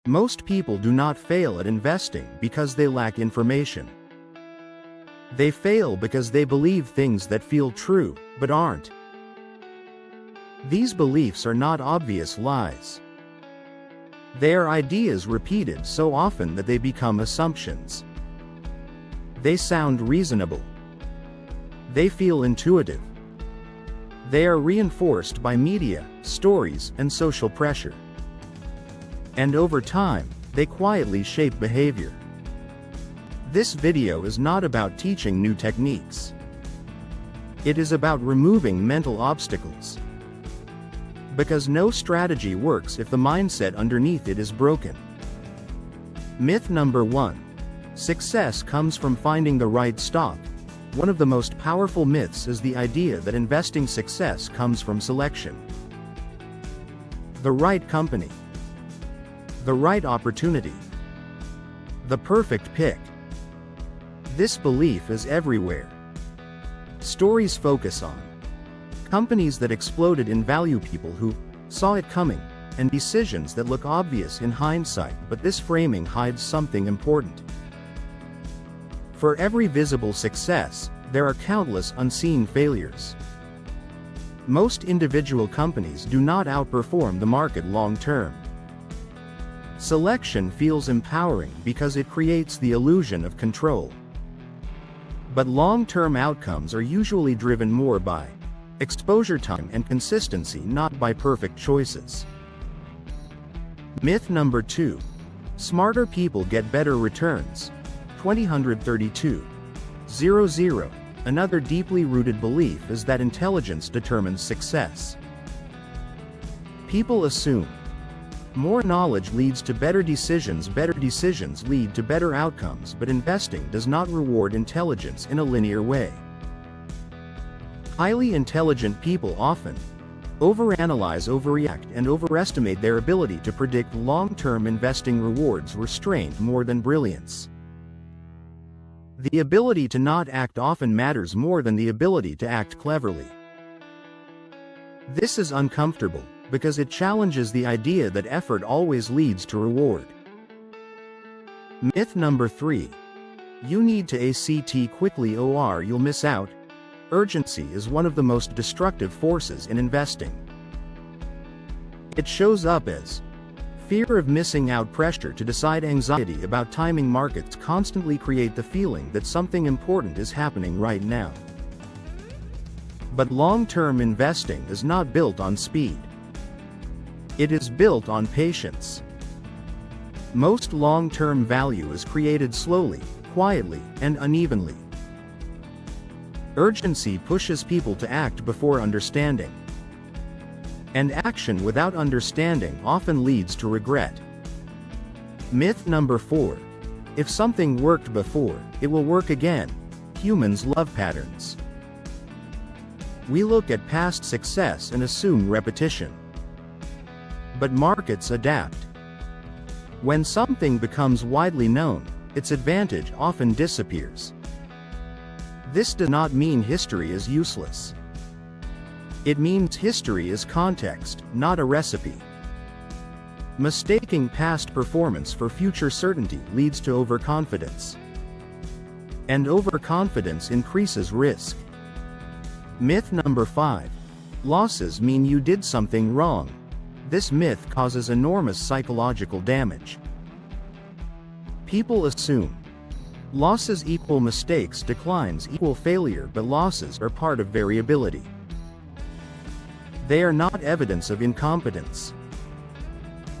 Most people do not fail at investing because they lack information. They fail because they believe things that feel true, but aren't. These beliefs are not obvious lies. They are ideas repeated so often that they become assumptions. They sound reasonable. They feel intuitive. They are reinforced by media, stories, and social pressure. And over time, they quietly shape behavior. This video is not about teaching new techniques. It is about removing mental obstacles. Because no strategy works if the mindset underneath it is broken. Myth number 1. Success comes from finding the right stock. One of the most powerful myths is the idea that investing success comes from selection. The right company. The right opportunity. The perfect pick. This belief is everywhere. Stories focus on companies that exploded in value, people who saw it coming, and decisions that look obvious in hindsight, but this framing hides something important. For every visible success, there are countless unseen failures. Most individual companies do not outperform the market long term. Selection feels empowering because it creates the illusion of control. But long-term outcomes are usually driven more by exposure time and consistency, not by perfect choices. Myth number 2. Smarter people get better returns. 2032.00. Another deeply rooted belief is that intelligence determines success. People assume more knowledge leads to better decisions lead to better outcomes, but investing does not reward intelligence in a linear way. Highly intelligent people often overanalyze, overreact, and overestimate their ability to predict long-term investing rewards, restraint more than brilliance. The ability to not act often matters more than the ability to act cleverly. This is uncomfortable, because it challenges the idea that effort always leads to reward. Myth number 3. You need to act quickly or you'll miss out. Urgency is one of the most destructive forces in investing. It shows up as fear of missing out, pressure to decide, anxiety about timing. Markets constantly create the feeling that something important is happening right now. But long-term investing is not built on speed. It is built on patience. Most long-term value is created slowly, quietly, and unevenly. Urgency pushes people to act before understanding. And action without understanding often leads to regret. Myth number 4. If something worked before, it will work again. Humans love patterns. We look at past success and assume repetition. But markets adapt. When something becomes widely known, its advantage often disappears. This does not mean history is useless. It means history is context, not a recipe. Mistaking past performance for future certainty leads to overconfidence. And overconfidence increases risk. Myth number 5. Losses mean you did something wrong. This myth causes enormous psychological damage. People assume losses equal mistakes, declines equal failure, but losses are part of variability. They are not evidence of incompetence.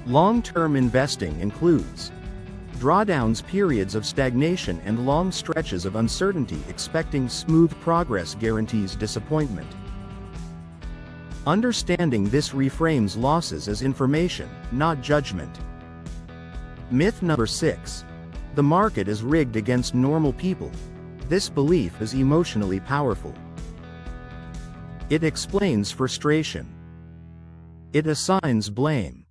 Long-term investing includes drawdowns, periods of stagnation, and long stretches of uncertainty. Expecting smooth progress guarantees disappointment. Understanding this reframes losses as information, not judgment. Myth number 6. The market is rigged against normal people. This belief is emotionally powerful. It explains frustration. It assigns blame.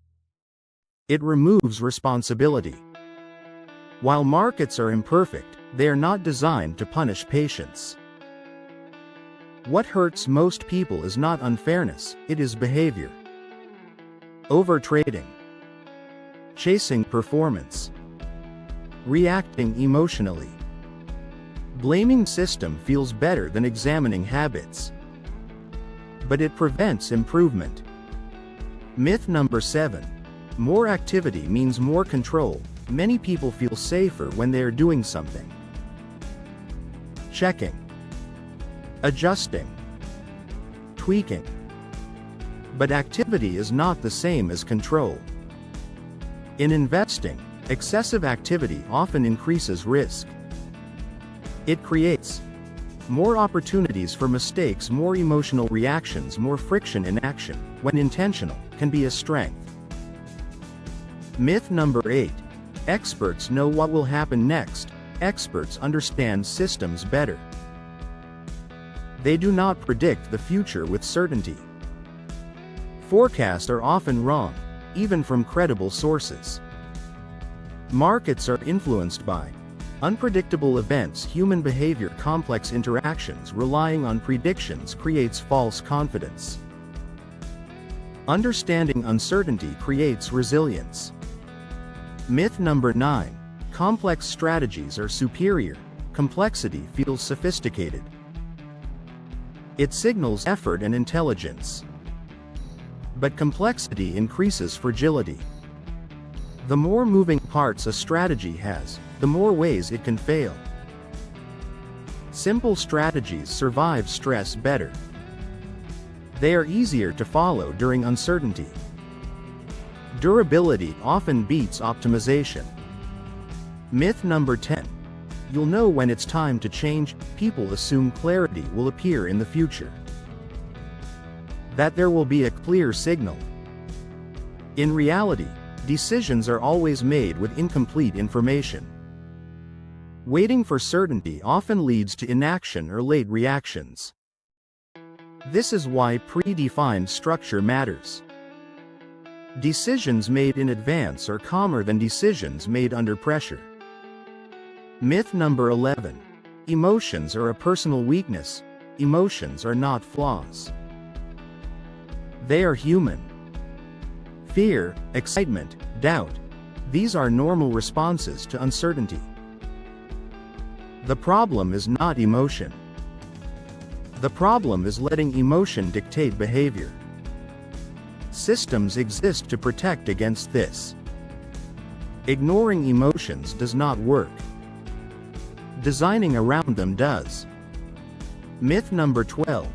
It removes responsibility. While markets are imperfect, they are not designed to punish patience. What hurts most people is not unfairness, it is behavior. Overtrading. chasing performance, reacting emotionally. Blaming system feels better than examining habits, but it prevents improvement. Myth number 7. More activity means more control. Many people feel safer when they are doing something. Checking, adjusting, tweaking. But activity is not the same as control. In investing, excessive activity often increases risk. It creates more opportunities for mistakes, more emotional reactions, more friction in action, when intentional, can be a strength. Myth number 8. Experts know what will happen next. Experts understand systems better. They do not predict the future with certainty. Forecasts are often wrong, even from credible sources. Markets are influenced by unpredictable events, human behavior, complex interactions. Relying on predictions creates false confidence. Understanding uncertainty creates resilience. Myth number 9. Complex strategies are superior. Complexity feels sophisticated. It signals effort and intelligence. But complexity increases fragility. The more moving parts a strategy has, the more ways it can fail. Simple strategies survive stress better. They are easier to follow during uncertainty. Durability often beats optimization. Myth number 10. You'll know when it's time to change. People assume clarity will appear in the future, that there will be a clear signal. In reality, decisions are always made with incomplete information. Waiting for certainty often leads to inaction or late reactions. This is why predefined structure matters. Decisions made in advance are calmer than decisions made under pressure. Myth number 11. Emotions are a personal weakness. Emotions are not flaws. They are human. Fear, excitement, doubt. These are normal responses to uncertainty. The problem is not emotion. The problem is letting emotion dictate behavior. Systems exist to protect against this. Ignoring emotions does not work. Designing around them does. Myth number 12.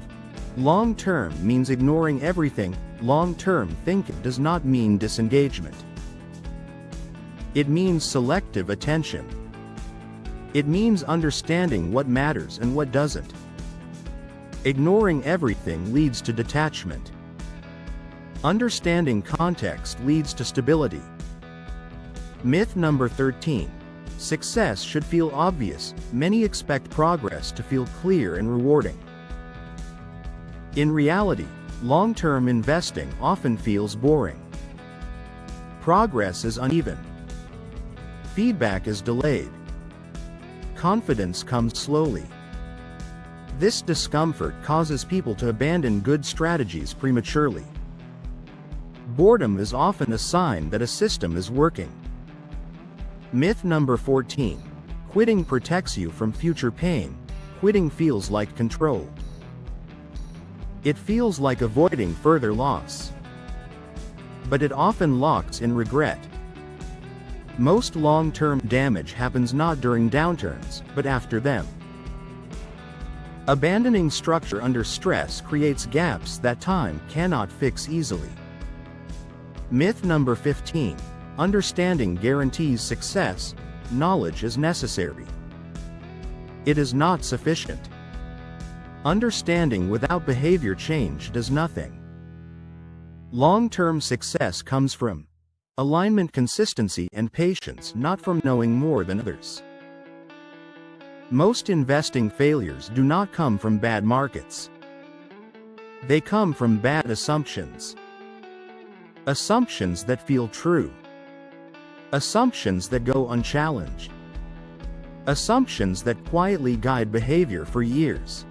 Long-term means ignoring everything. Long-term thinking does not mean disengagement. It means selective attention. It means understanding what matters and what doesn't. Ignoring everything leads to detachment. Understanding context leads to stability. Myth number 13. Success should feel obvious. Many expect progress to feel clear and rewarding. In reality, long-term investing often feels boring. Progress is uneven. Feedback is delayed. Confidence comes slowly. This discomfort causes people to abandon good strategies prematurely. Boredom is often a sign that a system is working. Myth number 14. Quitting protects you from future pain. Quitting feels like control. It feels like avoiding further loss. But it often locks in regret. Most long-term damage happens not during downturns, but after them. Abandoning structure under stress creates gaps that time cannot fix easily. Myth number 15. Understanding guarantees success. Knowledge is necessary. It is not sufficient. Understanding without behavior change does nothing. Long-term success comes from alignment, consistency, and patience, not from knowing more than others. Most investing failures do not come from bad markets. They come from bad assumptions. Assumptions that feel true. Assumptions that go unchallenged. Assumptions that quietly guide behavior for years.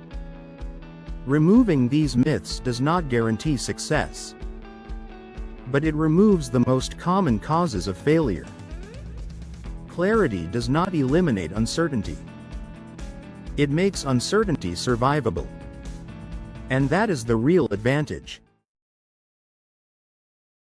Removing these myths does not guarantee success. but it removes the most common causes of failure. Clarity does not eliminate uncertainty. It makes uncertainty survivable. And that is the real advantage.